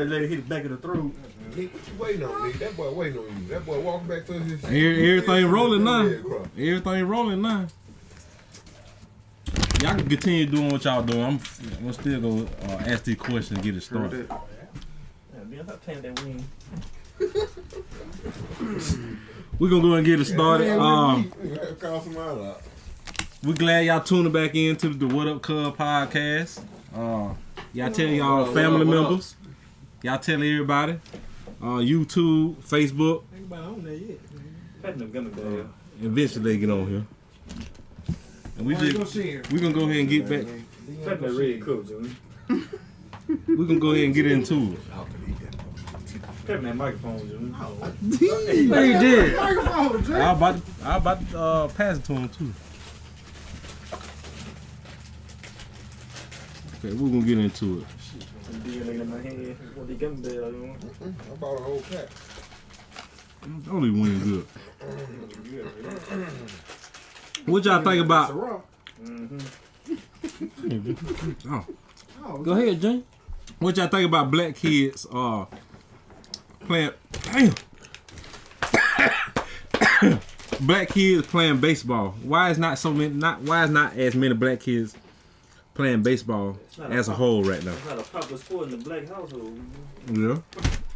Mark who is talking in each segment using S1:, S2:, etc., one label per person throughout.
S1: Somebody let it hit the back of the throat.
S2: Nick, what you waiting on, Nick? That boy waiting on you. That boy walking back to his...
S3: Everything rolling now. Everything rolling now. Y'all can continue doing what y'all doing. I'm still gonna ask these questions and get it started. We're gonna go and get it started. We're glad y'all tuning back into the What Up Cub podcast. Y'all tell y'all family members. Y'all tell everybody. YouTube, Facebook.
S1: Everybody on there yet.
S3: Eventually they get on here. And we're gonna go ahead and get back. We're gonna go ahead and get into it.
S1: Pepper that microphone, Junior.
S3: He did. I about to pass it to him too. Okay, we're gonna get into it.
S2: I bought a whole pack.
S3: Don't even win good. What y'all think about?
S4: Go ahead, Jay.
S3: What y'all think about black kids playing? Damn. Black kids playing baseball. Why is not as many black kids playing baseball as a whole right now?
S1: It's not a popular sport in the black household.
S3: Yeah.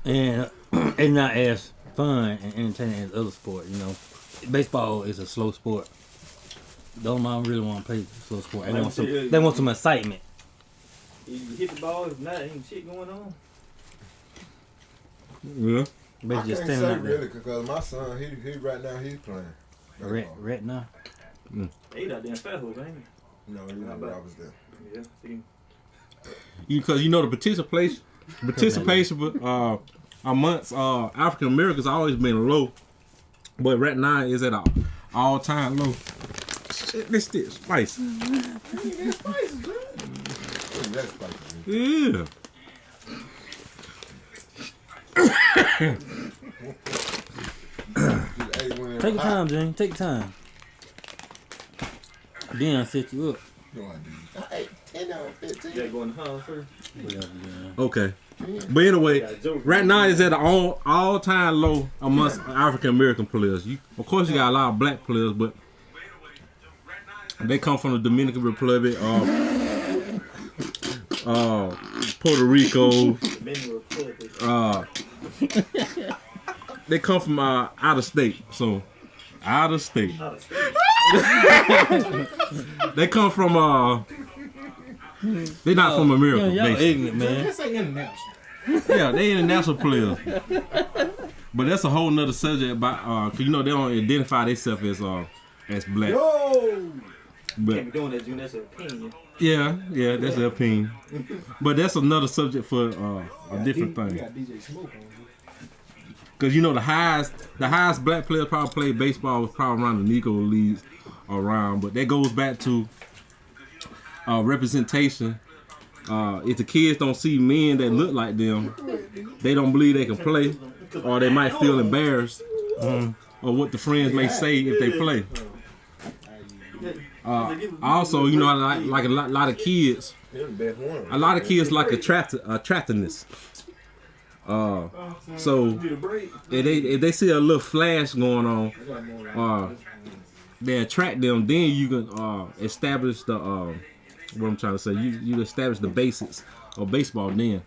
S4: And it's not as fun and entertaining as other sports, you know. Baseball is a slow sport. Don't mind really want to play slow sport. They want some excitement.
S1: You hit the ball, if not, ain't shit going on.
S3: Yeah.
S4: Basically
S2: I
S4: just
S2: can't
S4: standing
S2: say
S4: out there.
S2: really, because my son, he right now, he's playing.
S4: Right now.
S1: They out there in Fairhope, ain't he?
S2: No, he was where I was there.
S1: Yeah, see.
S3: Because you know the participation amongst African Americans always been low, but right now is at an all-time low. Shit, this is spicy. Yeah.
S4: Take your time, Jane. Take your time. Then set you up.
S2: Hey, 10 or 15.
S1: You going to hunt first?
S3: Okay. But anyway, right now it's at an all-time low amongst African American players. Of course, you got a lot of black players, but they come from the Dominican Republic, Puerto Rico. They come from out of state, so out of state. They come from they're not from America.
S4: Y'all ignorant, man.
S1: Just say international.
S3: Yeah, they international players. But that's a whole nother subject about cause you know they don't identify themselves as black. But
S1: Can't be doing that, Junior. That's an opinion.
S3: yeah, that's their opinion. But that's another subject for a different thing.
S1: got DJ Smoke on.
S3: Cause you know the highest black player probably played baseball was probably around the Negro leagues around, but that goes back to representation. If the kids don't see men that look like them, they don't believe they can play, or they might feel embarrassed, or what the friends may say if they play. Also, you know, like a lot of kids like attractiveness. So if they see a little flash going on, they attract them. Then you can establish the what I'm trying to say. You establish the basics of baseball then,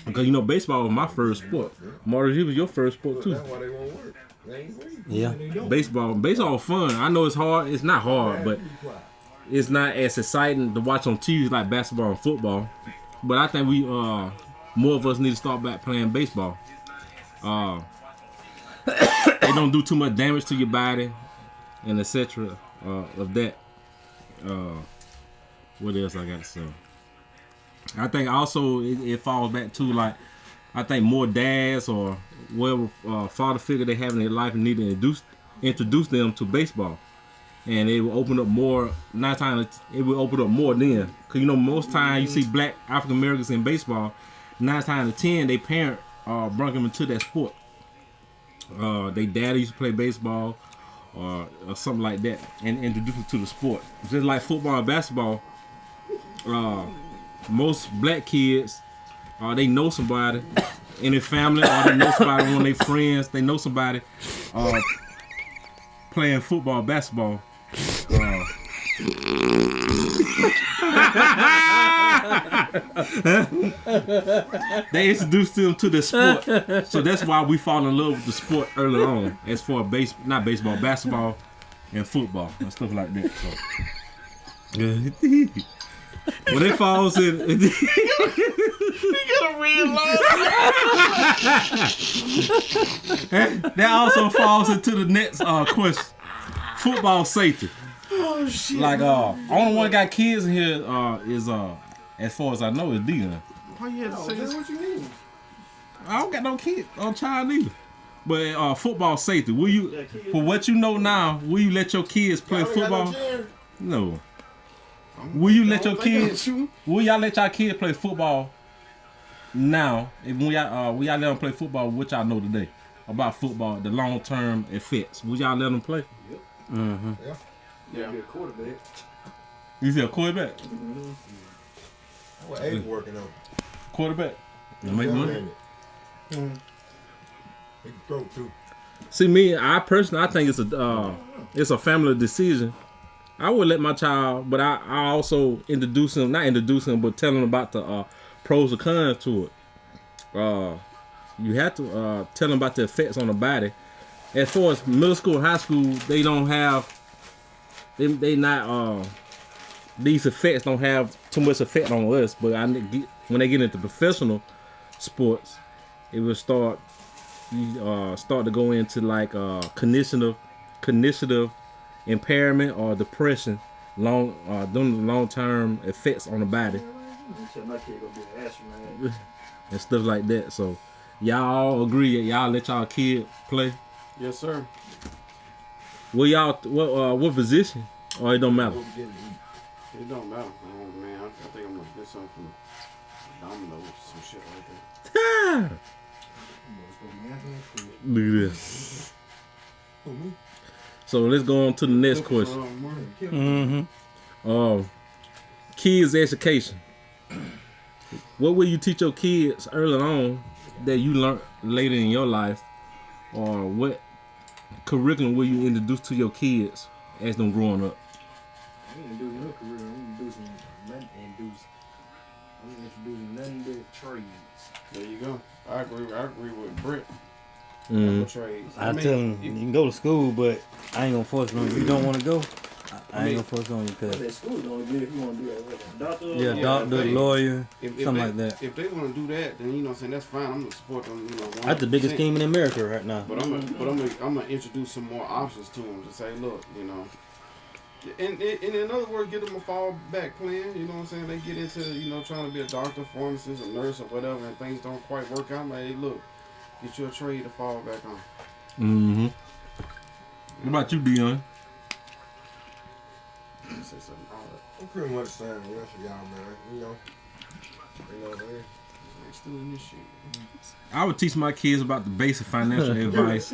S3: because you know baseball was my first sport. Marty, it was your first sport too.
S2: That's why they won't work.
S4: Yeah.
S3: Baseball fun. I know it's hard. It's not hard, but it's not as exciting to watch on TV like basketball and football. But I think we more of us need to start back playing baseball. It don't do too much damage to your body, and etc. Of that. What else I got to say? I think also it falls back to like I think more dads or whatever father figure they have in their life need to introduce them to baseball, and it will open up more. 9 times it will open up more then, cause you know most times you see black African Americans in baseball, 9 times out of 10 they parent brought them into that sport. They dad used to play baseball or something like that, and introduce them to the sport. Just like football and basketball, most black kids or they know somebody in their family, or they know somebody, one of their friends, they know somebody playing football, basketball. They introduced them to the sport, so that's why we fall in love with the sport early on. As far as not baseball, basketball, and football and stuff like that. So, when it falls in,
S5: You gotta realize.
S3: that also falls into the next question: football safety.
S5: Oh shit.
S3: Like, only one got kids in here is as far as I know, is Dion.
S5: Why you had to say this?
S2: What you mean?
S3: I don't got no kid or child either. But football safety, will you, for what you know now, will you let your kids play football? No. Will you let your kids? Will y'all let y'all kids play football now? If will y'all let them play football? What y'all know today about football, the long term effects? Will y'all let them play?
S1: Yep.
S4: Mm-hmm.
S1: Yeah. Be a quarterback.
S3: You see a quarterback?
S2: What Aiden working on?
S3: Quarterback. You make money.
S2: He can throw too.
S3: See me, I think it's a family decision. I would let my child, but I also not introduce him, but tell him about the pros and cons to it. You have to tell them about the effects on the body. As far as middle school and high school, they don't have, these effects don't have too much effect on us. But when they get into professional sports, it will start to go into like cognitive impairment or depression, long-term effects on the body
S1: Tell my kid gonna be an astronaut.
S3: and stuff like that. So y'all all agree that y'all let y'all kid play?
S5: Yes, sir.
S3: Well, y'all what position? Or it don't matter?
S5: It don't matter. Oh man, I think I'm gonna get something from Domino's, some shit like that.
S3: Look at this. So let's go on to the next question.
S4: Mm-hmm.
S3: Kids education. What will you teach your kids early on that you learned later in your life, or what curriculum will you introduce to your kids as them growing up?
S1: We ain't doing no career. We introducing nothing but trades.
S5: There you go. I agree with Britt.
S3: Mm-hmm.
S5: Trades.
S4: I tell them you can go to school, but I ain't gonna force it on you. If you don't want to go, I ain't gonna force it on you. Cause
S1: That school don't good if you want to do that. Doctor.
S4: doctor, lawyer,
S5: if
S4: something
S5: they,
S4: like that.
S5: If they want to do that, then you know what I'm saying, that's fine. I'm gonna support them. You know, 100%.
S4: That's the biggest scheme in America right now.
S5: But I'm gonna introduce some more options to them to say, look, you know, and in other words, give them a fallback plan. You know what I'm saying? They get into, you know, trying to be a doctor, pharmacist, a nurse, or whatever, and things don't quite work out. I'm like, hey, look, get you a trade to fall back on.
S3: Mm-hmm. What about you, Dion?
S5: Say something. All right.
S2: I'm pretty much the same with the rest of y'all, man. You know what I'm saying?
S5: They still in this shit.
S3: I would teach my kids about the basic financial advice.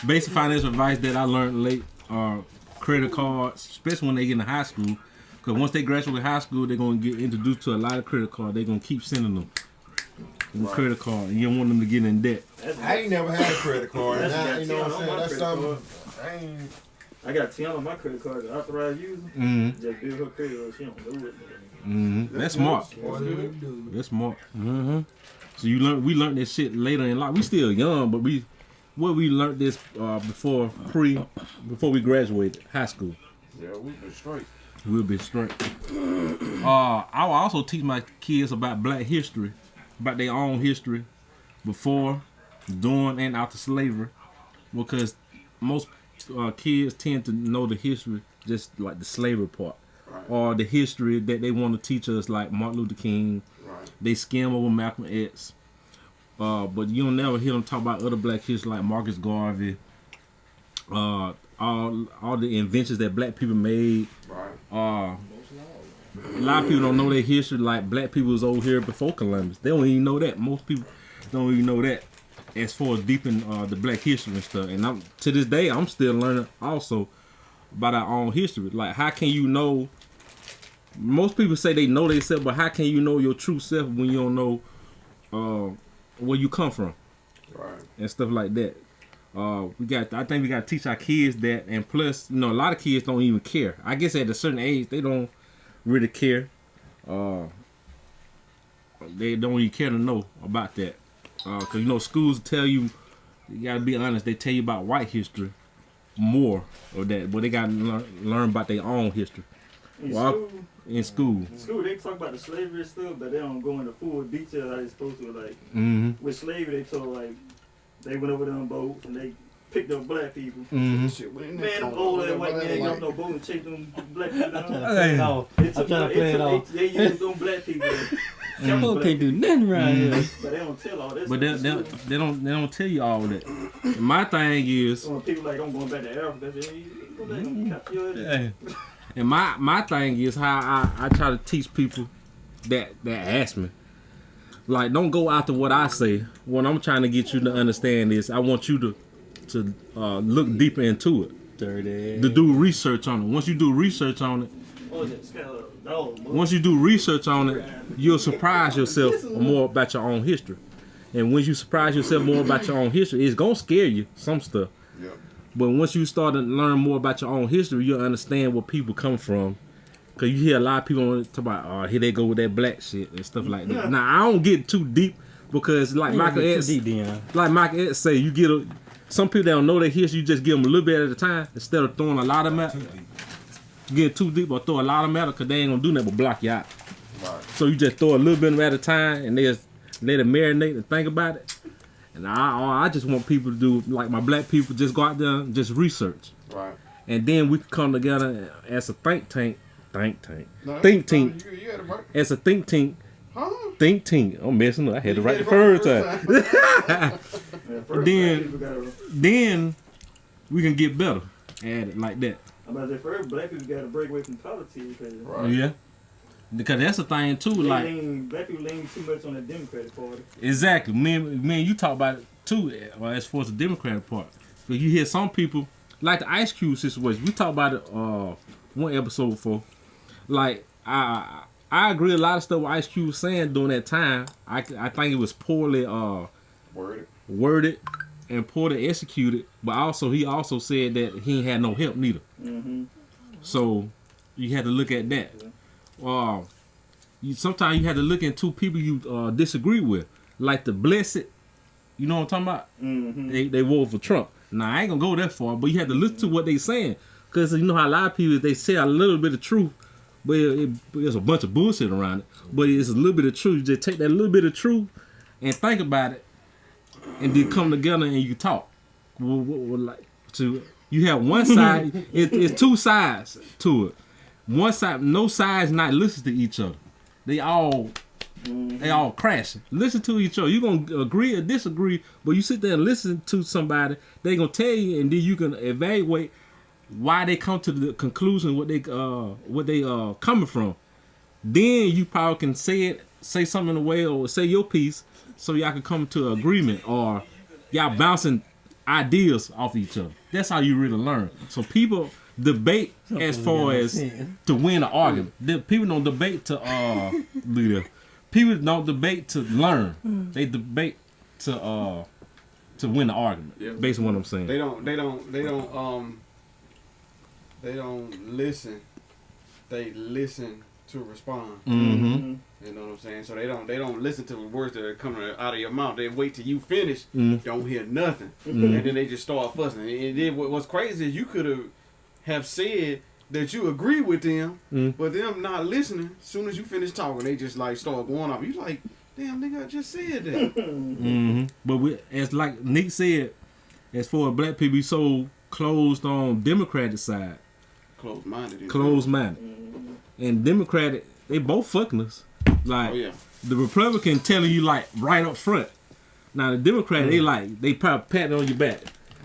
S3: Basic financial advice that I learned late are credit cards, especially when they get into high school. Because once they graduate high school, they're going to get introduced to a lot of credit cards. They're going to keep sending them credit card. And you don't want them to get in debt.
S2: I ain't never had a credit card.
S1: That's
S2: Now, you know what I'm saying?
S1: on my
S2: That's
S1: credit
S2: something.
S1: I got 10 on my credit card, the authorized user.
S3: Mm-hmm.
S1: Just build her credit or she don't do it.
S3: Mm-hmm. That's smart. That's smart. Mm-hmm. So we learned this shit later in life. We still young, but we learned this before we graduated high school.
S5: Yeah, we've been straight.
S3: We'll be straight. I will also teach my kids about Black history, about their own history, before, during, and after slavery, because most kids tend to know the history just like the slavery part,
S5: Right.
S3: or the history that they want to teach us, like Martin Luther King.
S5: Right.
S3: They skim over Malcolm X, but you don't never hear them talk about other Black history like Marcus Garvey, all the inventions that Black people made.
S5: Right.
S3: A lot of people don't know their history, like Black people was over here before Columbus. They don't even know that. Most people don't even know that as far as deep in the Black history and stuff. And to this day, I'm still learning also about our own history. Like, how can you know? Most people say they know themselves, but how can you know your true self when you don't know where you come from
S5: Right.
S3: and stuff like that. I think we got to teach our kids that, and plus, you know, a lot of kids don't even care. I guess at a certain age, they don't really care. They don't even care to know about that. Cause you know, schools tell you gotta be honest. They tell you about white history more of that, but they gotta learn about their own history. In school,
S1: they talk about the slavery stuff, but they don't go into full detail how they supposed to. Like with slavery, they told like they went over there on boats and they picked up black people.
S5: Shit, when
S1: Man, them old ass white man jumped on boat and chased them black people down.
S4: I'm trying to play it off.
S1: They used them black people.
S4: Y'all can't do nothing right here.
S1: But they don't tell all that.
S3: but they don't tell you all that. And my thing is,
S1: When people like, I'm going back to Africa. They say, go back and capture your head.
S3: and my thing is how I try to teach people that ask me. Like, don't go after what I say. What I'm trying to get you to understand is I want you to look deeper into it.
S4: Dirty.
S3: To do research on it. Once you do research on it,
S1: What was it? No,
S3: once you do research on it, you'll surprise yourself more about your own history. And when you surprise yourself more about your own history, it's gonna scare you, some stuff.
S5: Yep.
S3: But once you start to learn more about your own history, you'll understand where people come from. Cause you hear a lot of people talk about, oh, here they go with that black shit and stuff like that. Now, I don't get too deep because like Michael X say, you get some people that don't know their history, you just give them a little bit at a time instead of throwing a lot of them out. Get too deep or throw a lot of them out because they ain't gonna do nothing but block you out.
S5: Right.
S3: So you just throw a little bit at a time and they just let it marinate and think about it. And I just want people to do like my black people, just go out there and just research.
S5: Right.
S3: And then we can come together as a think tank.
S5: No,
S3: You
S5: had it right.
S3: As a think tank.
S5: Huh?
S3: Think tank. I'm messing up. I had to write the
S5: First
S3: first time.
S1: then
S3: Then we can get better at it like that.
S1: I'm about to say, first black people got to break away from politics.
S5: Right.
S3: Yeah. Because that's the thing too. Like
S1: Black people lean too much on the Democratic Party.
S3: exactly. Me and you talk about it too. As far as the Democratic part, but you hear some people like the Ice Cube situation. We talked about it one episode before. Like I agree a lot of stuff what Ice Cube was saying during that time. I think it was poorly worded and poorly executed. But he also said that he ain't had no help neither. So you had to look at that. Sometimes you had to look into people you disagree with, like the Blessed. You know what I'm talking about? They voted for Trump. Now I ain't gonna go that far, but you had to listen to what they saying, because you know how a lot of people they say a little bit of truth, but there's a bunch of bullshit around it. But it's a little bit of truth. You just take that little bit of truth and think about it, and then come together and you talk. You have one side. It's two sides to it. One side, no sides not listen to each other. They all crashing. Listen to each other. You're gonna agree or disagree, but you sit there and listen to somebody. They gonna tell you, and then you can evaluate why they come to the conclusion what they coming from. Then you probably can say something in a way or say your piece, so y'all can come to an agreement, or y'all bouncing ideas off each other. That's how you really learn. So people debate as far as to win an argument. People don't debate to people don't debate to learn. They debate to win the argument.
S5: Yeah.
S3: Based on what I'm saying.
S5: They don't listen. They listen to respond.
S3: Mm-hmm.
S5: You know what I'm saying? So they don't listen to the words that are coming out of your mouth. They wait till you finish. Don't hear nothing, and then they just start fussing. And then what's crazy is you could have said that you agree with them, but them not listening. As soon as you finish talking, they just like start going off. You like, damn nigga, I just said that.
S3: But as like Nick said, as far as black people, we so closed on Democratic side. Closed-minded. And Democratic, they both fucking us. Like, the Republican telling you like right up front. Now the Democrat, they probably patting on your back.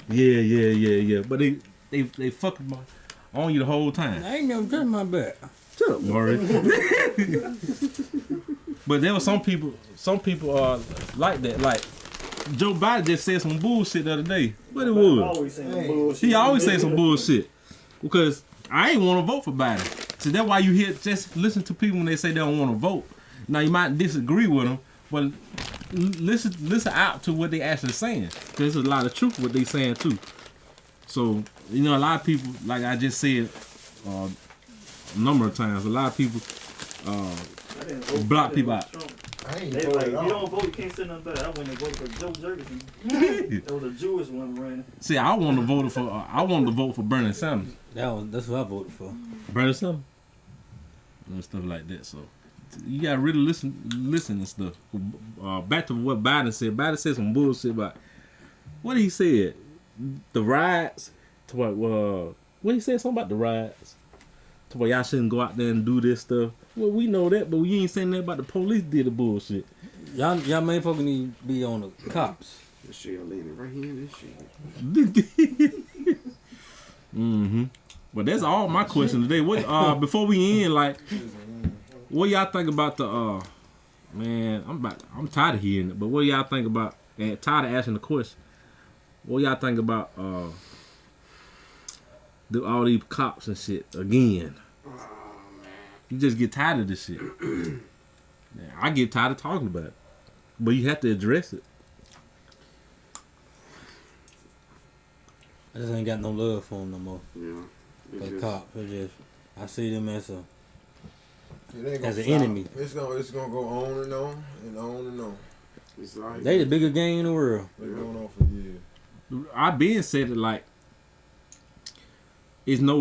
S3: Yeah. But they fucking on you the whole time.
S4: I ain't never touched my back.
S3: Shut up, Murray. But there were some people are like that. Like Joe Biden just said some bullshit the other day. What it was? He always say some bullshit. Because I ain't want to vote for Biden. So that's why you just listen to people when they say they don't want to vote. Now you might disagree with them, but listen out to what they actually saying. Cause there's a lot of truth what they saying too. So a lot of people, like I just said, a number of times, a lot of people block people out.
S2: I ain't
S1: They
S2: voted
S1: like, if
S2: at
S1: you
S2: all.
S1: don't vote, you can't say nothing better. I went and voted for Joe Jurgensen. That was a Jewish one running.
S3: See, I wanted to vote for Bernie Sanders.
S4: That's what I voted for.
S3: Bernie Sanders and stuff like that. So you gotta really listen and stuff. Back to what Biden said. Biden said some bullshit about what he said. The riots. To what he said something about the riots. To where y'all shouldn't go out there and do this stuff. Well, we know that, but we ain't saying nothing about the police did the bullshit.
S4: Y'all main folks need to be on the cops.
S5: This shit leaning right here in this shit.
S3: But that's all my question today. What before we end, like, what y'all think about the man? I'm tired of hearing it, but what y'all think about? And tired of asking the question. What y'all think about all these cops and shit again? You just get tired of this shit. Yeah, I get tired of talking about it, but you have to address it.
S4: I just ain't got no love for them no more.
S5: Yeah.
S4: For the cops, I see them as
S2: It ain't gonna
S4: an
S2: stop.
S4: enemy.
S2: It's gonna go on and on and on and on.
S5: It's like
S4: They the biggest gang in the world.
S2: Been going on for years.
S3: I been said it like it's no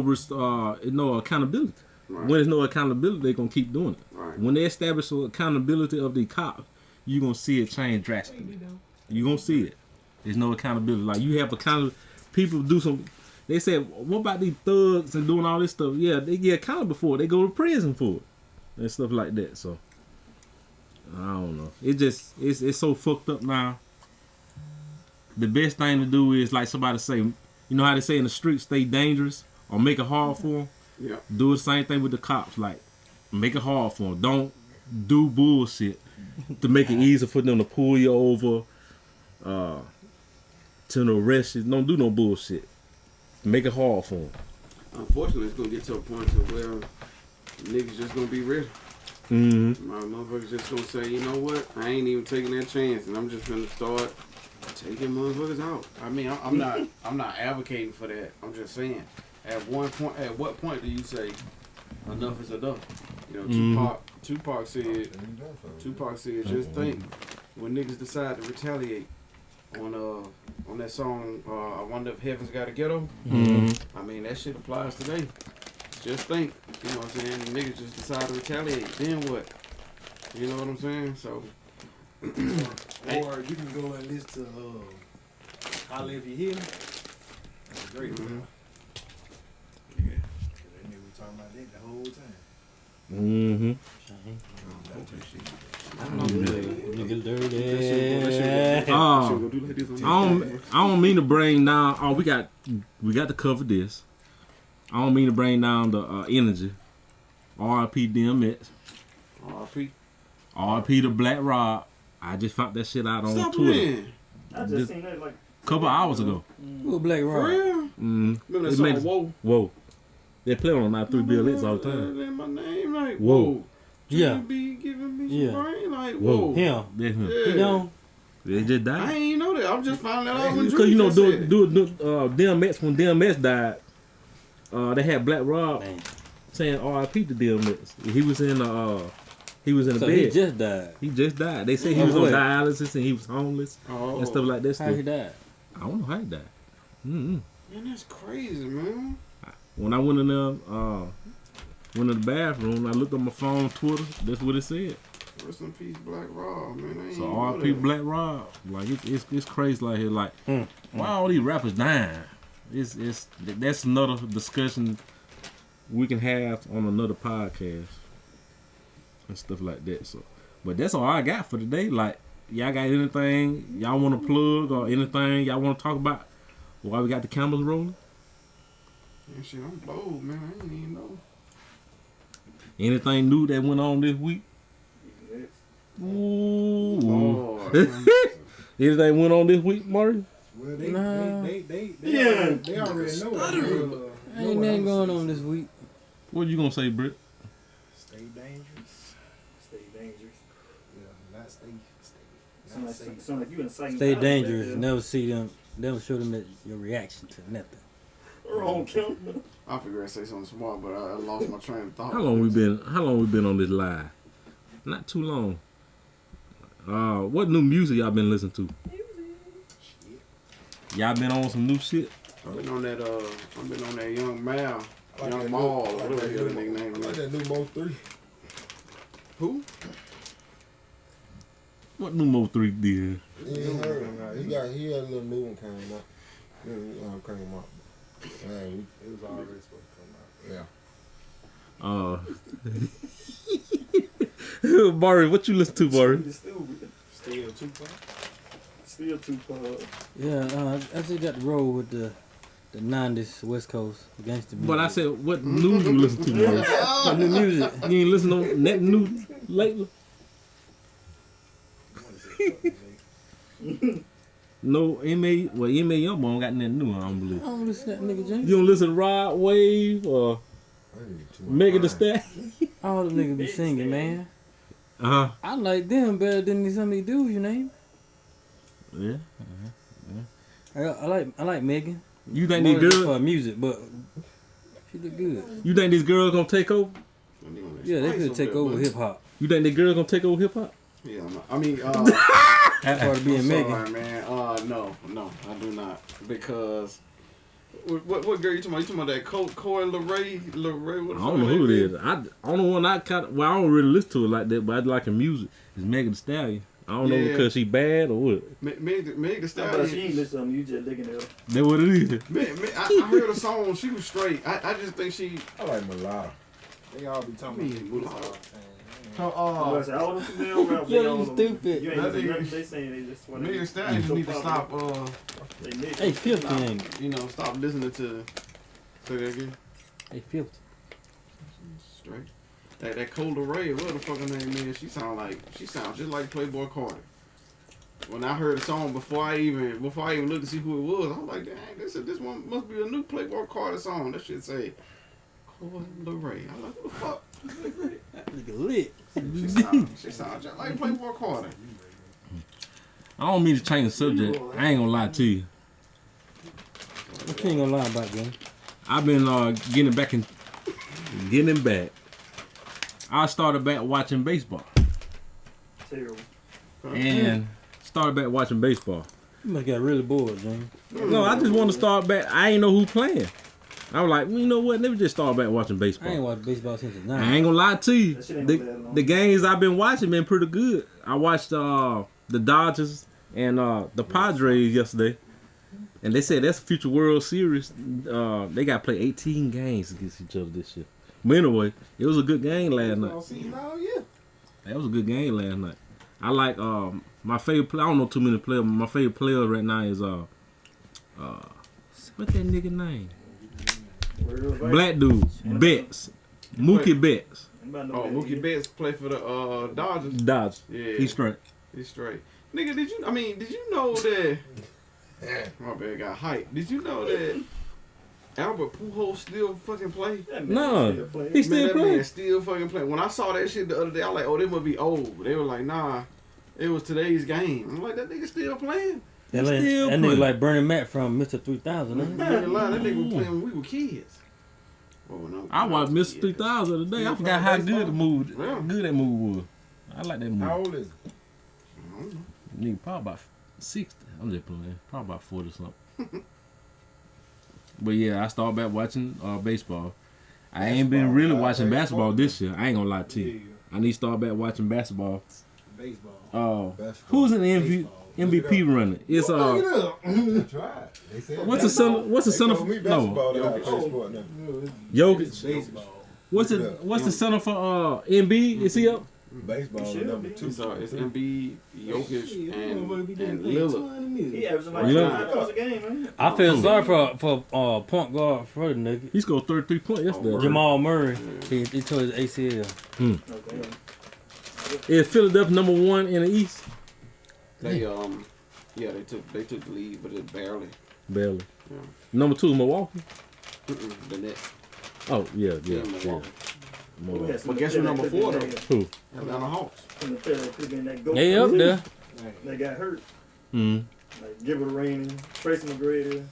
S3: accountability.
S5: right.
S3: When there's no accountability, they're gonna keep doing it.
S5: Right.
S3: When they establish the accountability of the cops, you're gonna see it change drastically. You're gonna see it. There's no accountability. Like you have accountability. People do some. They said, "What about these thugs and doing all this stuff?" Yeah, they get accountable for it. They go to prison for it and stuff like that. So I don't know. It's so fucked up now. The best thing to do is like somebody say, you know how they say in the street, stay dangerous or make it hard for them.
S5: Yeah.
S3: Do the same thing with the cops. Like make it hard for them. Don't do bullshit to make it easier for them to pull you over, to arrest you. Don't do no bullshit. Make it hard for them.
S5: Unfortunately, it's gonna get to a point to where niggas just gonna be ready.
S3: Mm-hmm.
S5: My motherfuckers just gonna say, you know what? I ain't even taking that chance, and I'm just gonna start taking motherfuckers out. I mean, I'm not advocating for that. I'm just saying, at what point do you say enough is enough? You know, Tupac said, just think when niggas decide to retaliate on that song, I Wonder If Heaven's Got a Ghetto.
S3: Mm-hmm.
S5: I mean, that shit applies today. Just think, you know what I'm saying? Niggas just decide to retaliate. Then what? You know what I'm saying? So.
S6: Or you can go and listen to Holla If You Hear Me. That's a great one. Yeah. That nigga was talking about that the whole time.
S3: Mm-hmm.
S4: Nigga dirty.
S3: I don't mean to bring down. Oh, we got to cover this. I don't mean to bring down the energy. R.I.P. DMX.
S5: R.I.P.
S3: R.I.P. the Black Rob. I just found that shit out on
S5: Stop
S3: Twitter
S5: playing.
S1: I just seen that like
S3: a couple hours ago.
S4: Who Black
S5: For
S4: Rob?
S5: real? Remember that song, Whoa?
S3: Whoa. They play on my 3 Bill Licks all the time.
S5: That my name, like,
S3: Whoa.
S5: whoa.
S4: Yeah.
S5: You be giving me some
S4: Yeah.
S5: brain, like,
S3: Whoa.
S5: whoa.
S4: Him.
S3: That's him.
S5: Yeah.
S4: He don't.
S3: They just
S5: I
S3: died.
S5: ain't even know that. I'm just finding that out when
S3: Because you know,
S5: Drew just said it.
S3: DMX, when DMX died, they had Black Rob
S4: Man.
S3: saying R.I.P. to DMX. He was in the
S4: So
S3: bed.
S4: he just died.
S3: He just died. They said he
S4: Oh,
S3: was on
S4: what?
S3: dialysis and he was homeless
S5: Oh.
S3: and stuff like that.
S4: How he died?
S3: I don't know how he died. Mm-hmm.
S5: Man, that's crazy, man.
S3: When I went in there, went in the bathroom, I looked on my phone, Twitter. That's what it said.
S5: Rest in peace, Black Rob, man. I ain't
S3: So
S5: even know
S3: R.I.P.
S5: that.
S3: Black Rob. Like it's crazy like here. Like why all these rappers dying? That's another discussion we can have on another podcast and stuff like that. So, but that's all I got for today. Like y'all got anything y'all want to plug or anything y'all want to talk about while we got the cameras rolling?
S5: Yeah, shit, I'm blowed, man. I ain't even know.
S3: Anything new that went on this week? Ooh.
S5: Lord.
S3: Anything went on this week, Marty?
S6: Well,
S4: Nah.
S6: they already know.
S4: Ain't nothing going on this week.
S3: What you gonna say, Britt?
S6: Stay dangerous. Stay dangerous. Yeah, not stay.
S1: Sound like you inciting
S4: Stay
S1: violence
S4: dangerous.
S1: right
S4: Never see them. Never show them your reaction to nothing.
S1: there. Wrong, Kim.
S5: I figured I'd say something smart, but I lost my train of thought.
S3: How long we been on this live? Not too long. What new music y'all been listening to? Y'all been on some new shit?
S5: I've been on that. I've been on that Young Mal,
S2: I like
S5: Young
S2: that
S5: Maul,
S2: new- I like
S5: whatever
S2: that
S5: the hell the
S2: new-
S5: nigga name
S2: I like
S5: is.
S2: that new Mo 3.
S5: Who?
S3: What new Mo 3 did?
S2: You ain't heard him, right? He had a little new one came out. Came out. Man,
S6: It was already supposed to come out.
S2: yeah.
S3: Barry, what you listen to, Barry?
S6: Still Tupac.
S1: Still Tupac.
S4: Yeah, I just got to roll with the 90s West Coast gangster music.
S3: But I said, what new you listen to, Barry?
S4: What new music.
S3: You ain't listen to that new lately? No, M.A. Well, M.A. Youngboy got nothing new, I don't
S4: I
S3: believe.
S4: don't listen to that nigga James.
S3: You don't listen to Rod Wave or
S2: I need too much
S3: Megan Thee
S2: time.
S3: Stallion?
S4: All the niggas be singing, man.
S3: Uh-huh.
S4: I like them better than some of these dudes you name.
S3: Yeah.
S4: I like Megan.
S3: You think
S4: More
S3: these
S4: just
S3: girls?
S4: for music, but she look good.
S3: You think these girls gonna take over?
S4: Yeah, they could take over hip hop.
S3: You think these girls gonna take over hip hop?
S5: Yeah, I mean,
S4: That's part of being
S5: I'm
S4: Megan.
S5: sorry, man. No, I do not. Because what girl you talking about? You talking about that Coy Leray?
S3: I don't know who it is. I don't know one I kind of, well, I don't really listen to it like that, but I like her music. It's Megan Thee Stallion. I don't know
S5: Yeah.
S3: because she bad or what.
S5: Meg Thee
S1: But she
S5: Stallion.
S1: ain't listen to you just looking at her.
S3: That what it is.
S5: I heard a song. She was straight. I just think she.
S2: I like Mulatto.
S6: They all be talking about
S5: Mulatto.
S6: that.
S5: Her,
S1: I said, all them female rappers,
S4: Yeah,
S1: they all
S4: you
S1: them-
S4: stupid.
S1: You ain't
S5: That
S1: listening to
S5: nigga-
S1: nothing they saying. They just want
S5: Meg Thee Stallion just need to stop.
S1: They mix.
S4: Hey, 50 ain't it?
S5: You know, stop listening to. Say that again.
S4: Hey, 50.
S5: Straight. That Cold Ray, what the fuck her name is? She sounds just like Playboy Carter. When I heard the song before I even looked to see who it was, I was like, dang, this one must be a new Playboy Carter song. That shit say Cold Ray. I'm like, who the fuck?
S4: That nigga lit.
S5: She sounds just like Playboy Carter.
S3: I don't mean to change the subject. I ain't gonna lie to you.
S4: What you ain't gonna lie about, man?
S3: I've been getting back. I started back watching baseball
S1: Terrible.
S3: and started back watching baseball.
S4: You must got really bored, James.
S3: No, I just want to start back. I ain't know who playing. I was like, well, you know what? Let me just start back watching
S4: I ain't
S3: baseball.
S4: watched baseball since the
S3: I
S4: 90s.
S3: ain't gonna lie to you.
S1: That shit ain't gonna last long.
S3: The games I've been watching been pretty good. I watched the Dodgers and the Padres yesterday, and they said that's a future World Series. They got to play 18 games against each other this year. But anyway, it was a good game last night. That was a good game last night. I like my favorite player. I don't know too many players, but my favorite player right now is what's that nigga name? Black dude, Betts, Mookie Betts.
S5: Oh, Mookie Betts play for the Dodgers.
S3: Dodgers.
S5: Yeah,
S3: He's straight.
S5: He's straight. Nigga, did you know that? My bad, got hype. Did you know that Albert Pujols still fucking play?
S3: No, he
S5: Man,
S3: still
S5: that
S3: playing.
S5: man still fucking playing. When I saw that shit the other day, I was like, oh, they must be old. They were like, nah, it was today's game. I'm like, that nigga still playing?
S4: That
S3: still
S4: nigga
S3: playing.
S4: like Bernie Mac from Mr. 3000, ain't he?
S5: That nigga was playing when we were kids. Oh, no,
S3: I watched Mr. 3000 today. I forgot how good the movie,
S5: Yeah.
S3: good that movie was. I like that movie.
S2: How old is he?
S5: I don't know.
S3: Nigga, probably about 60. I'm just playing. Probably about 40 or something. But yeah, I started back watching baseball. I ain't been
S2: Basketball,
S3: really
S2: right?
S3: watching basketball
S2: Baseball.
S3: this year. I ain't gonna lie to you. I need to start back watching basketball.
S6: Baseball.
S2: Basketball.
S3: Who's an
S6: Baseball.
S3: MVP runner? It's
S2: Look it up. That's right. They said
S3: what's the center? What's the
S2: they
S3: center?
S2: told me
S3: No,
S2: basketball that I play sport now.
S3: Jokic.
S6: Baseball.
S3: What's the center for Embiid? Is he up?
S2: Baseball is number 2.
S5: It's Embiid, Jokic, and Lillard.
S1: He averaging like
S3: Yeah.
S1: 5 points a game, man.
S4: I feel sorry for point guard for the nigga.
S3: He scored 33 points yesterday.
S4: Jamal Murray. He tore his ACL.
S1: Okay.
S3: Is Philadelphia number 1 in the East?
S5: They they took the lead, but it barely.
S3: Barely.
S5: Yeah.
S3: Number 2 is Milwaukee.
S5: The Nets.
S3: Oh yeah.
S5: Milwaukee.
S3: Milwaukee.
S5: But guess who number 4 though?
S3: Who?
S5: Atlanta Hawks.
S4: They up there.
S1: They got hurt.
S3: Mm.
S1: Like Gilbert Arenas, Tracy McGrady.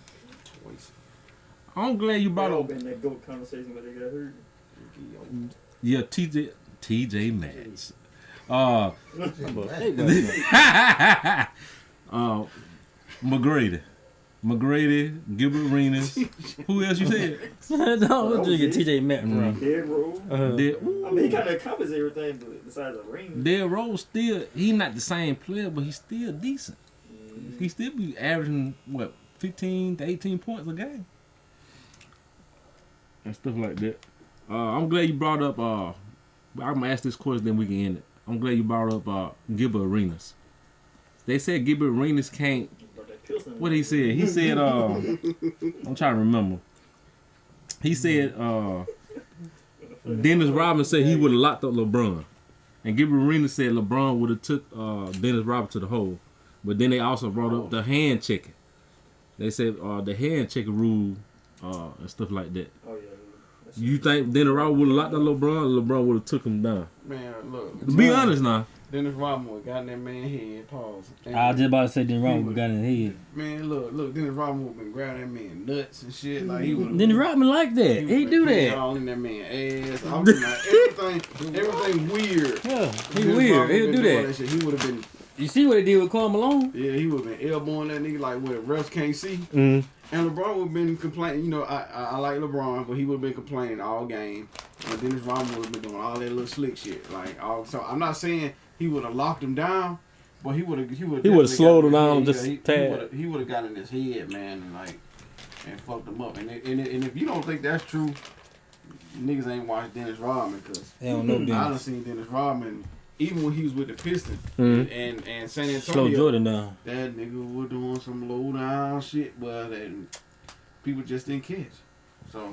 S3: I'm glad you
S1: They
S3: brought
S1: all
S3: up.
S1: been in that GOAT conversation, but they got hurt.
S3: Yeah, TJ Maxx. McGrady, Gilbert Arenas. Who else you said?
S4: No, let's just get TJ Maxx from.
S1: Dead Rose.
S3: Dead,
S1: I mean, he kind of accomplishes everything besides the ring.
S3: Dead Rose still, he not the same player, but he's still decent. He still be averaging, what, 15 to 18 points a game? And stuff like that. I'm glad you brought up, I'm going to ask this question, then we can end it. I'm glad you brought up Gilbert Arenas. They said Gilbert Arenas can't. What he said? He said, I'm trying to remember. He said, Dennis Rodman said he would have locked up LeBron. And Gilbert Arenas said LeBron would have took Dennis Rodman to the hole. But then they also brought up the hand checking. They said the hand checking rule and stuff like that.
S1: Oh, yeah.
S3: You think Dennis Rodman would have locked up LeBron? LeBron would have took him down.
S5: Man, look.
S3: To be honest now.
S5: Dennis Rodman would got in that man's head. Pause. And
S4: I was just about to say Dennis Rodman got in his head.
S5: man, look. Dennis Rodman would have been grabbing that man nuts and shit. Like he would.
S4: Dennis Rodman like that. He do that.
S5: All in that man ass. I'm like, everything weird.
S4: Yeah, he
S5: Dennis
S4: weird.
S5: Rodman
S4: He'll
S5: been
S4: do
S5: doing
S4: that.
S5: Shit. He would have been.
S4: You see what they did with Karl Malone?
S5: Yeah, he would have been elbowing that nigga like what refs can't see.
S3: Mm.
S5: And LeBron would have been complaining. You know, I like LeBron, but he would have been complaining all game. And Dennis Rodman would have been doing all that little slick shit. So I'm not saying he would have locked him down, but he would have
S3: slowed him down just a tad.
S5: He would have got in his head, man, and fucked him up. And if you don't think that's true, niggas ain't watched Dennis Rodman because
S4: They don't know
S5: I done
S4: Dennis.
S5: seen Dennis Rodman even when he was with the Pistons
S3: Mhm.
S5: and San Antonio.
S4: Slow Jordan down.
S5: That nigga was doing some low down shit, but people just didn't catch. So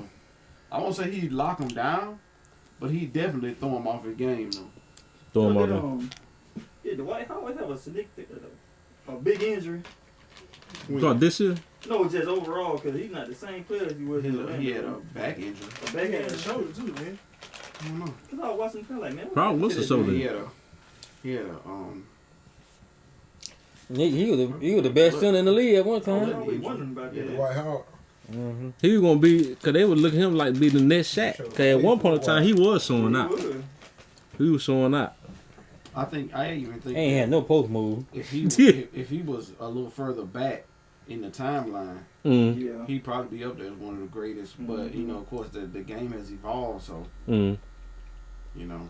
S5: I won't say he'd lock him down, but he definitely throw him off his game though.
S3: Throw him
S1: So
S3: over.
S1: yeah, Dwight Howard have a big injury.
S3: What, this year?
S1: No, just overall, because he's not the same player as he was in Orlando.
S5: He had a back injury.
S1: A
S6: He
S1: back
S6: had a
S1: injury.
S6: shoulder too, man.
S5: I don't know.
S1: Because I was watching him like, man, what
S3: Probably
S1: happened
S3: was
S1: to
S3: a
S1: this
S3: shoulder.
S1: man?
S5: He had a
S4: He was the best center in the league at one
S1: I was
S4: time.
S1: always wondering about that.
S2: Dwight Howard.
S3: He was gonna be, cause they would look at him like be the next Shaq. Cause at one point in time he was showing out. He was showing out.
S5: I even think
S4: He ain't had no post move.
S5: if he if he was a little further back in the timeline,
S3: Mm.
S1: Yeah.
S5: he'd probably be up there as one of the greatest. But you know, of course, the game has evolved, so
S3: Mm.
S5: you know,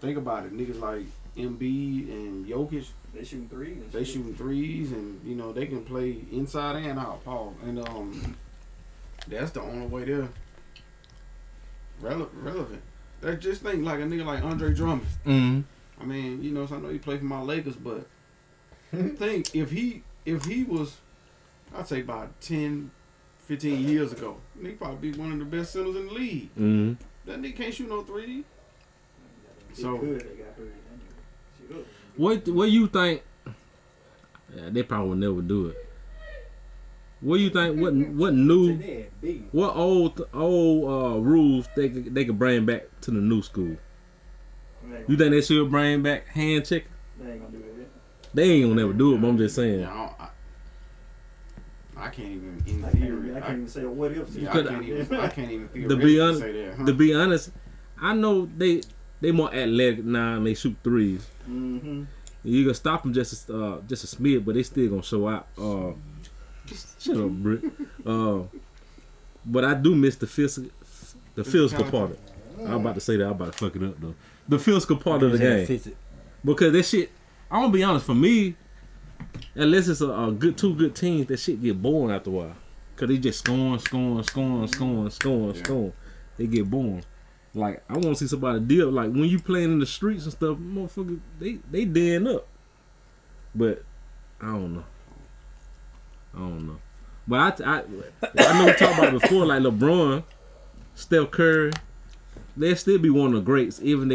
S5: think about it. Niggas like Embiid and Jokic,
S1: They shooting threes. And
S5: they
S1: shit.
S5: shooting threes, and you know they can play inside and out. Paul, and that's the only way they're relevant. That's just think like a nigga like Andre Drummond.
S3: Mm.
S5: I mean, you know, so I know he played for my Lakers, but think if he was, I'd say about 10, 15 years ago, he'd probably be one of the best centers in the league.
S3: Mm.
S5: That nigga can't shoot no three.
S1: They
S5: So-
S1: could, they got hurt. Shit,
S3: What you think? Yeah, they probably would never do it. What do you think? What new?
S6: They had big.
S3: What old rules they could bring back to the new school? You think they should bring back hand checking?
S1: They ain't gonna do that.
S3: They ain't gonna never do it. But I'm just saying.
S5: Yeah, I can't even in
S1: I
S5: theory.
S1: can't even say a what if.
S5: Yeah,
S3: Could-
S5: I can't even
S3: To
S5: theoretically
S3: be honest,
S5: say that. Huh?
S3: to be honest, I know they more athletic now and they shoot threes.
S1: Mm-hmm.
S3: You can stop them just a smidge, but they still gonna show out. Shut up, Britt. But I do miss the physical part. I'm about to say that. I'm about to fuck it up though. The physical part of the game.
S4: Fix it.
S3: Because that shit, I'm gonna be honest, for me, unless it's a two good teams, that shit get boring after a while. Cause they just scoring. They get boring. Like, I wanna see somebody deal, like when you playing in the streets and stuff, motherfuckers, they dead up. But I don't know. But I know we talked about it before, like LeBron, Steph Curry, they'll still be one of the greats, even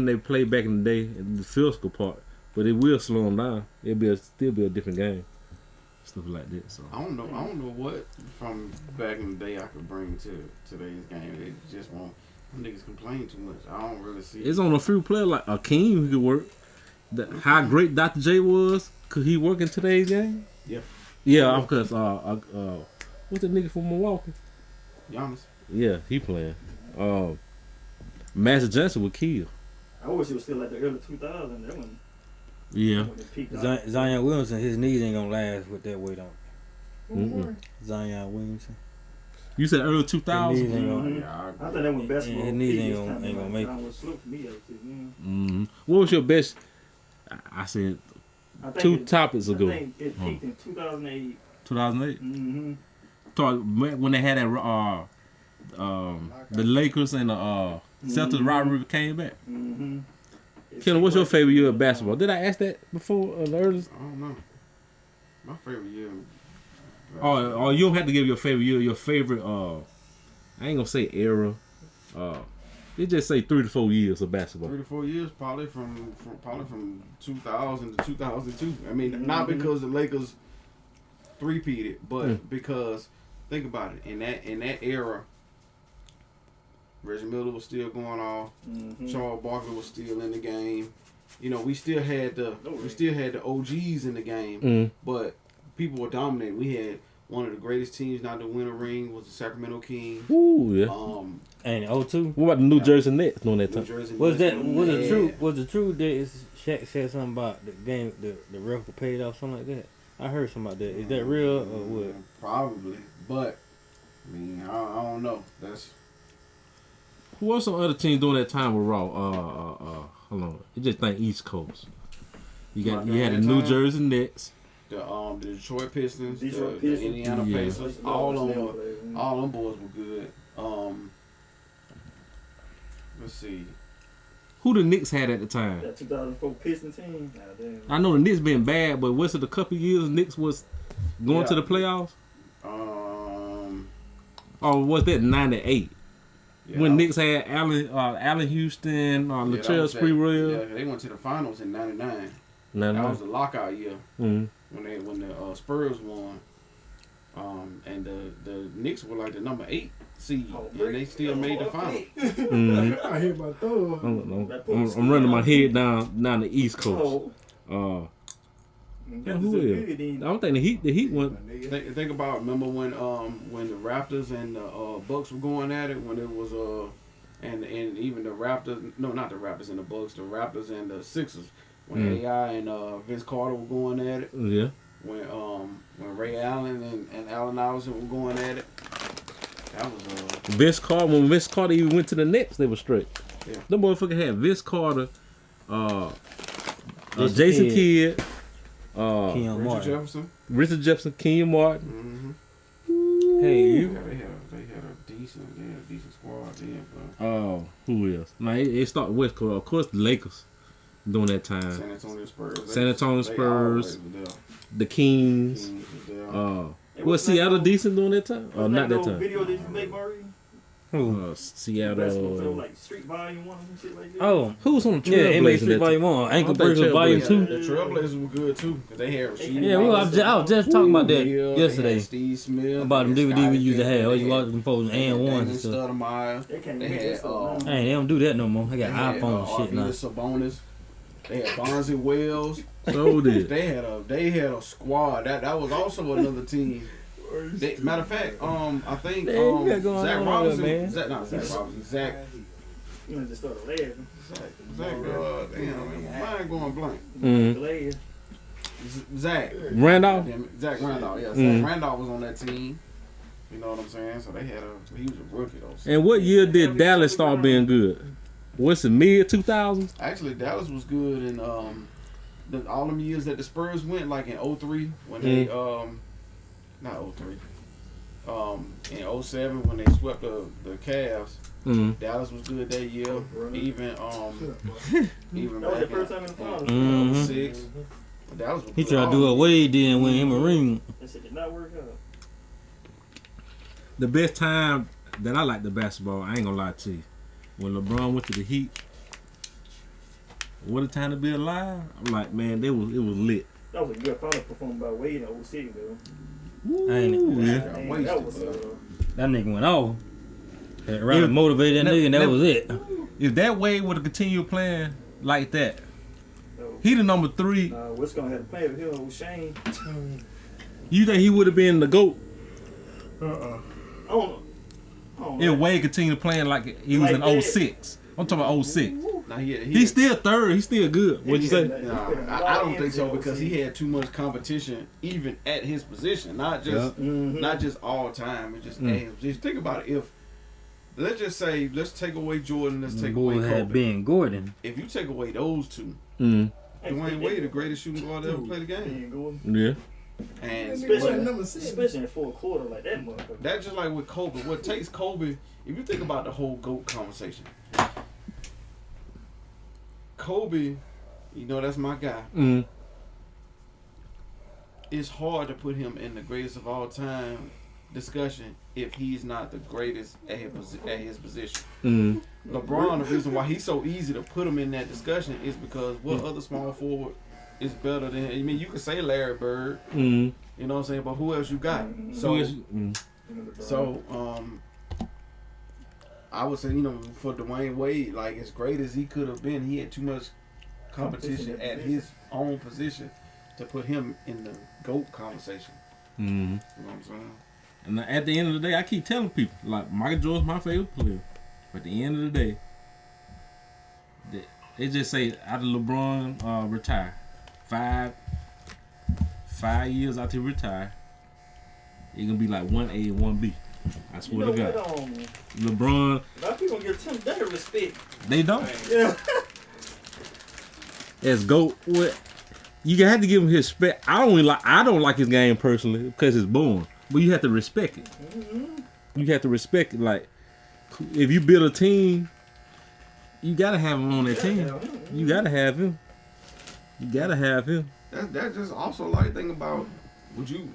S3: they play back in the day in the physical part. But it will slow them down. It'll still be a different game, stuff like that. So
S5: I don't know what from back in the day I could bring to today's game. It just won't. Them niggas complain too much. I don't really see.
S3: it's on a few players like Akeem who could work. How great Dr. J was, Could he work in today's game?
S5: Yeah.
S3: Yeah, because what's the nigga from Milwaukee?
S5: Giannis.
S3: Yeah, he playing. Magic Johnson would kill.
S1: I wish it was still like the early 2000s. That one.
S3: Yeah.
S1: When it peaked out.
S4: Zion Williamson, his knees ain't gonna last with that weight on.
S3: Mm-mm.
S4: Zion Williamson.
S3: You said early
S4: His
S3: 2000s?
S4: knees ain't gonna.
S5: Yeah,
S1: I thought that was basketball.
S4: his knees
S1: peak.
S4: ain't
S1: It's
S4: gonna-
S1: kinda
S4: ain't gonna
S1: like
S4: make it.
S1: downward slope for me, actually, yeah.
S3: Mm-hmm. What was your best? I said
S1: I think
S3: 2
S1: it-
S3: topics ago.
S1: I think it peaked in 2008.
S3: 2008.
S1: Mm-hmm.
S3: When they had that the Lakers and the Celtics rivalry came back.
S1: Mm-hmm.
S3: Kendall, what's your favorite year of basketball? Did I ask that before? Earlier?
S5: I don't know. My favorite year.
S3: Oh, you don't have to give your favorite year. Your favorite. I ain't gonna say era. They just say 3 to 4 years of basketball.
S5: 3 to 4 years, probably from 2000 to 2002. I mean, not because the Lakers three-peated, but because think about it. In that era, Reggie Miller was still going off.
S1: Mm-hmm.
S5: Charles Barkley was still in the game. You know, we still had the OGs in the game, but people were dominating. We had one of the greatest teams not to win a ring was the Sacramento Kings.
S3: Ooh, yeah.
S4: And 02.
S3: What about the New Jersey Nets during that
S5: New
S3: time?
S5: Jersey
S4: Was
S5: Nets
S4: that
S5: were
S4: was it
S5: mad.
S4: true? Was it true that Shaq said something about the game, the ref paid off, something like that? I heard something about that. Is that real or what?
S5: Probably, but I mean, I don't know. That's
S3: Who was some other teams during that time with Raw? Hold on. You just think East Coast. You had the New Jersey Nets.
S5: the Detroit Pistons,
S1: Detroit
S5: the
S1: Pistons.
S5: Indiana
S3: Yeah.
S5: Pacers. All them boys were good. Let's see.
S3: Who the Knicks had at the time?
S1: That 2004 Piston team. Nah, damn.
S3: I know the Knicks been bad, but was it a couple years Knicks was going to the playoffs? Or was that 98?
S5: Yeah,
S3: When Knicks had Allen Houston, Latrell Sprewell.
S5: Yeah, they went to the finals in '99.
S3: No,
S5: That
S3: no.
S5: was the lockout year
S3: Mm-hmm.
S5: when the Spurs won. And the Knicks were like the number 8 seed, and they still made the final.
S3: Mm-hmm.
S6: I hear my throw.
S3: I'm running my head down the East Coast.
S1: Oh.
S3: Yeah, who is? I don't think the Heat went.
S5: Think about remember when the Raptors and the Bucks were going at it when it was and even the Raptors, no, not the Raptors and the Bucks, the Raptors and the Sixers when AI and Vince Carter were going at it.
S3: Yeah.
S5: When Ray Allen and Allen Iverson were going at it. That was
S3: When Vince Carter even went to the Nets, they were straight.
S5: Yeah.
S3: Them motherfucker had Vince Carter, Jason Kidd,
S4: Keon
S5: Richard
S4: Martin.
S5: Jefferson.
S3: Richard Jefferson, Kenyon Martin.
S4: Hey,
S5: Yeah,
S4: you.
S5: they had a decent squad then, bro.
S3: Who else? Now it started West Coast. Of course, the Lakers during that time.
S5: San Antonio Spurs.
S3: San Antonio
S5: They
S3: Spurs.
S5: always were there.
S3: The Kings.
S5: Kings was there.
S3: Was Seattle decent during that time? Or not that time?
S1: Video that you make, Murray?
S4: Who?
S3: Seattle.
S1: Basketball, like Street Volume 1 and shit like that.
S4: Oh,
S3: Who was on the
S4: yeah,
S3: Trailblazers?
S4: MA Street
S3: that time?
S4: Volume 1, Ankle
S3: I think
S4: Breakers Volume
S3: Trailblazers.
S4: 2.
S5: The Trailblazers were good too, cause they had Rasheed
S4: Yeah, well, I was just talking about that
S5: Hill,
S4: yesterday.
S5: They had Steve Smith.
S4: About them
S5: they had
S4: DVD we
S5: Scottie
S4: used to have.
S5: Pippen,
S4: I used to
S5: they
S4: watch them folks
S5: had
S4: and ones
S5: Damon
S4: and stuff.
S5: Stoudemire.
S1: They can't
S5: They
S1: make
S5: had
S1: that stuff now.
S4: Hey, they don't do that no more. They got
S5: They had,
S4: iPhone and shit now.
S5: Arvidas Sabonis. They had Bonzi Wells.
S3: So did.
S5: They had a squad. That was also another team. Matter of fact, I think
S4: Man, you got going
S5: Zach
S4: on
S5: Robinson,
S4: there, man.
S5: Zach,
S1: You know, just started laughing.
S5: damn, mind going blank.
S3: Mm.
S5: Zach
S3: Randolph?
S5: Zach Randolph, yeah.
S3: Mm.
S5: Zach Randolph was on that team. You know what I'm saying? So he was a rookie though. So.
S3: And what year did Dallas start being good? What's the mid 2000s?
S5: Actually, Dallas was good in all them years that the Spurs went, like in 03 when they not 03. In 07 when they swept the Cavs.
S3: Mm.
S5: Dallas was good that year. Even
S1: That was the first time in the finals.
S4: Mhm.
S5: 06. Dallas was
S4: He
S5: good.
S4: tried to do what Wade did and win him a ring.
S1: That shit did not work out.
S3: The best time that I like the basketball, I ain't gonna lie to you. When LeBron went to the Heat, what a time to be alive. I'm like, man, it was lit.
S1: That was a good final performance by Wade in 06, though.
S4: Ain't it?
S3: Yeah.
S1: Man, that was
S4: That nigga went off. Rather motivated that nigga and that was it.
S3: If that Wade would have continued playing like that, He the number 3.
S1: What's gonna have to play with him with Shane?
S3: You think he would have been the GOAT
S1: I don't know.
S3: if Wade continued playing like he was
S1: Like
S3: in
S1: that.
S3: 06? I'm talking about 06.
S5: Now
S3: He's still 3rd. He's still good. What'd you say?
S5: Nah, I don't think so because he had too much competition even at his position, not just not just all time. It's just at his position. Think about it. If let's just say let's take away Jordan, let's take away
S4: Boy had
S5: Kobe.
S4: Ben Gordon.
S5: If you take away those two,
S3: Mm.
S5: Dwayne Wade, the greatest shooting guard to ever play the game,
S3: Yeah.
S5: and
S1: Especially in fourth quarter like that motherfucker.
S5: that's just like with Kobe. What takes Kobe? If you think about the whole GOAT conversation, Kobe, you know that's my guy.
S3: Mm.
S5: It's hard to put him in the greatest of all time discussion if he's not the greatest at his position.
S3: Mm.
S5: LeBron, the reason why he's so easy to put him in that discussion is because what other small forward is better than? I mean, you could say Larry Bird,
S3: Mm.
S5: you know what I'm saying, but who else you got? So, I would say, you know, for Dwayne Wade, like as great as he could have been, he had too much competition at his own position to put him in the GOAT conversation.
S3: Mm.
S5: You know what I'm saying?
S3: And at the end of the day, I keep telling people, like, Michael Jordan's my favorite player. But at the end of the day, they just say after LeBron retire, 5 years after he retire, it's gonna be like 1A and 1B. I swear to God. LeBron,
S1: A lot of people give Tim better respect.
S3: they don't.
S1: Yeah.
S3: As GOAT, what you have to give him his respect. I don't like his game personally because it's boring. But you have to respect it. You have to respect it. Like, if you build a team, you gotta have him on that team. You gotta have him. You gotta have him.
S5: That's just also like think about would you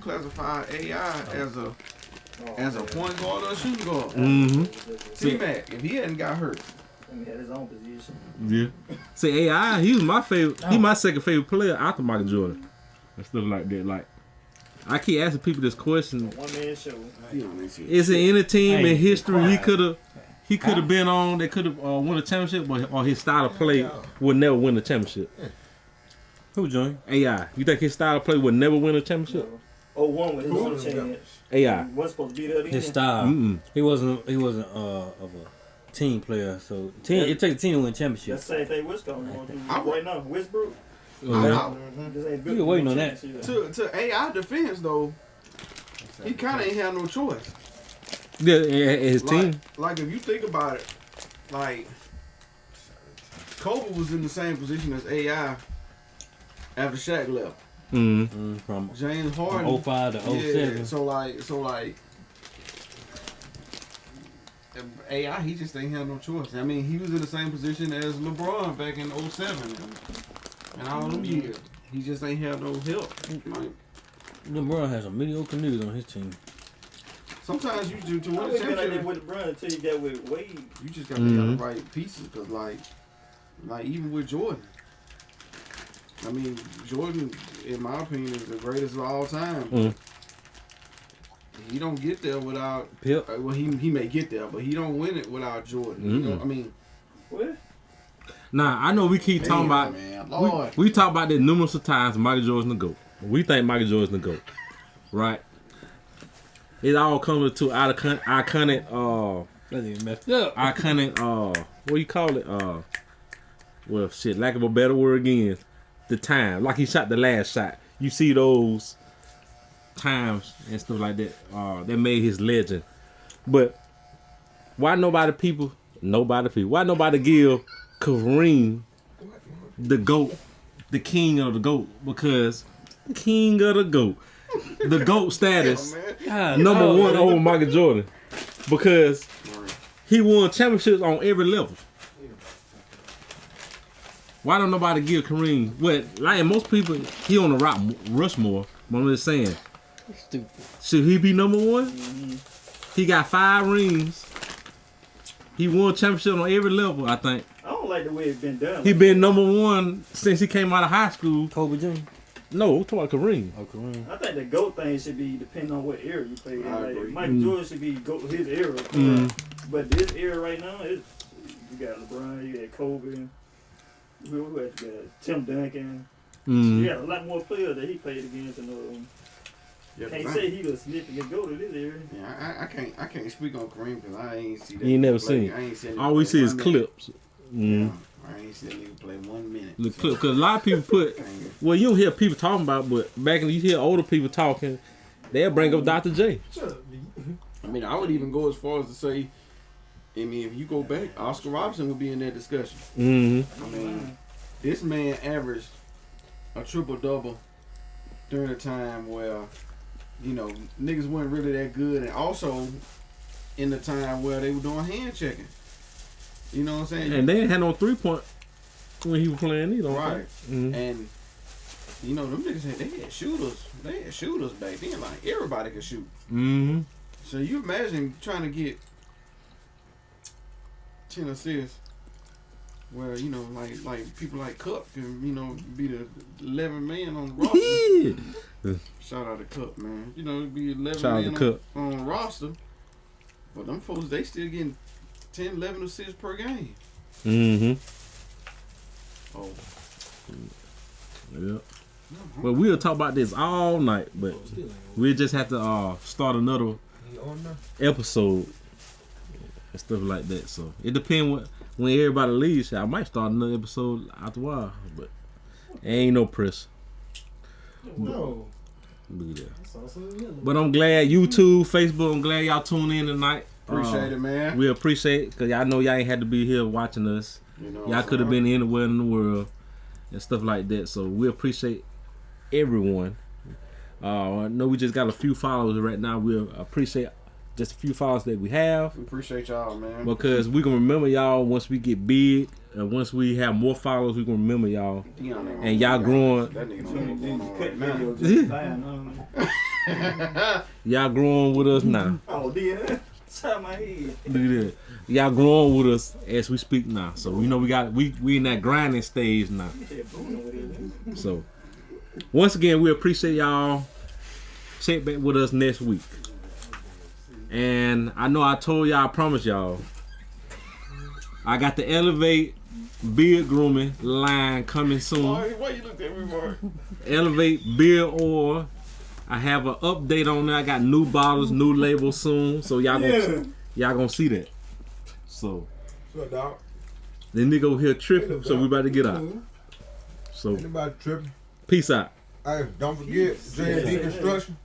S5: classify AI as a point guard or a shooting guard?
S3: Mm-hmm.
S5: T-Mac, if he hadn't got hurt.
S1: He had his own position.
S3: Yeah. See, AI, he was my favorite. He my second favorite player after Michael Jordan and stuff like that. Like, I keep asking people this question:
S1: One man show.
S3: is it any team in history he could have been on that could have won a championship, or his style of play would never win a championship?
S4: Who joined?
S3: AI. You think his style of play would never win a championship?
S1: 01 with his own chance.
S3: AI.
S1: He wasn't supposed to be there then.
S4: His style.
S3: Mm-mm.
S4: He wasn't of a team player. So it takes a team to win
S1: That's
S4: championships.
S1: the same thing Wisco going through right now. Westbrook.
S4: Yeah.
S1: You
S4: were waiting on that.
S5: To AI defense though, he kind of ain't have no choice.
S3: Yeah, his team.
S5: Like if you think about it, like Kobe was in the same position as AI after Shaq left.
S3: Mm-hmm.
S4: From
S5: James Harden
S4: 05 to 07.
S5: Yeah, so like AI, he just ain't have no choice. I mean, he was in the same position as LeBron back in 07 and all them years. He just ain't have no help. Like,
S4: LeBron has some mediocre niggas on his team.
S5: sometimes you do to win a
S1: Always been like that
S5: championship.
S1: with LeBron until you got with Wade.
S5: You just got to have the right pieces, cause like even with Jordan, I mean Jordan, in my opinion, is the greatest of all time.
S3: Mm.
S5: He don't get there without.
S4: Pip.
S5: Well, he may get there, but he don't win it without Jordan. You know, I mean,
S1: What?
S3: Nah, I know we keep talking about.
S5: man, Lord.
S3: We talk about that numerous of times. Michael Jordan's the GOAT. We think Michael Jordan's the GOAT, right? It all comes to iconic.
S4: That nigga messed up.
S3: Iconic. What do you call it? Well, shit. Lack of a better word again. The time, like he shot the last shot. You see those times and stuff like that. That made his legend. But why nobody give Kareem the GOAT, the king of the GOAT? Because king of the GOAT, the GOAT status, number one over Michael Jordan, because he won championships on every level. Why don't nobody give Kareem? Well, like most people, he on the rock Rushmore. But I'm just saying,
S4: Stupid.
S3: should he be number one? He got 5 rings. He won championships on every level, I think.
S1: I don't like the way it's been done.
S3: He been number one since he came out of high school.
S4: Kobe Jr.
S3: No, we're talking about Kareem.
S4: Oh, Kareem.
S1: I think the GOAT thing should be depending on what era you play in.
S5: I
S1: Like,
S5: agree.
S1: Michael Jordan should be GOAT his era.
S3: Mm.
S1: But this era right now, you got LeBron, you got Kobe. who else you got? Tim Duncan.
S3: Mm.
S1: He had a lot more players that he played against, and
S5: Yeah,
S1: can't
S5: 'cause
S1: say he the significant goal to this area.
S5: I can't speak on Kareem because I ain't see that.
S3: You ain't never
S5: nigga play.
S3: seen.
S5: I ain't seen.
S3: All we see is clips. Mm.
S5: Yeah, I ain't seen that nigga play 1 minute.
S3: The clip, because a lot of people put, well, you don't hear people talking about, but back when you hear older people talking, they'll bring up Dr. J.
S6: Shut up, nigga.
S5: I mean, I would even go as far as to say, I mean, if you go back, Oscar Robertson would be in that discussion.
S3: Mm-hmm.
S5: I mean, this man averaged a triple-double during a time where, you know, niggas weren't really that good, and also in the time where they were doing hand checking. You know what I'm saying?
S3: And they ain't had no 3-point when he was playing either.
S5: Right.
S3: Mm-hmm.
S5: And you know, them niggas they had shooters. They had shooters back then. Like everybody could shoot.
S3: Mm-hmm.
S5: So you imagine trying to get 10 assists, where you know, like people like Cup can be the 11th man on the roster. Shout out to Cup, man. You know, be 11
S3: Shout out
S5: man
S3: to Cup.
S5: on the roster. But them folks, they still getting 10, 11 assists per game.
S3: Mm-hmm.
S5: Oh,
S3: Yeah. Well, we'll talk about this all night, but we'll just have to start another episode and stuff like that. So it depends when everybody leaves. I might start another episode after a while, but ain't no pressure.
S6: No.
S3: Look at that.
S6: I saw something yellow.
S3: But I'm glad YouTube, Facebook, I'm glad y'all tuned in tonight.
S5: appreciate it, man.
S3: We appreciate it because y'all know y'all ain't had to be here watching us.
S5: You know,
S3: Y'all could have been anywhere in the world and stuff like that. So we appreciate everyone. I know we just got a few followers right now. We appreciate just a few followers that we have
S5: We appreciate y'all, man.
S3: because we can remember y'all once we get big. And once we have more followers, we can remember y'all. And y'all growing.
S5: That nigga don't know
S1: Cut
S5: right now.
S1: video just fine.
S3: Y'all growing with us now.
S1: Oh, dear. Top my head.
S3: Look at that. Y'all growing with us as we speak now. So we know we in that grinding stage now. So once again, we appreciate y'all. Check back with us next week. And I know I told y'all, I promise y'all, I got the Elevate beard grooming line coming soon.
S5: Why you look at me, Mark?
S3: Elevate beard oil. I have an update on there. I got new bottles, new labels soon. So y'all gonna see that. So
S2: What's up, dog?
S3: the nigga over here tripping, so we about to get out. So
S2: Anybody tripping?
S3: peace out.
S2: Hey, don't forget J&D Construction.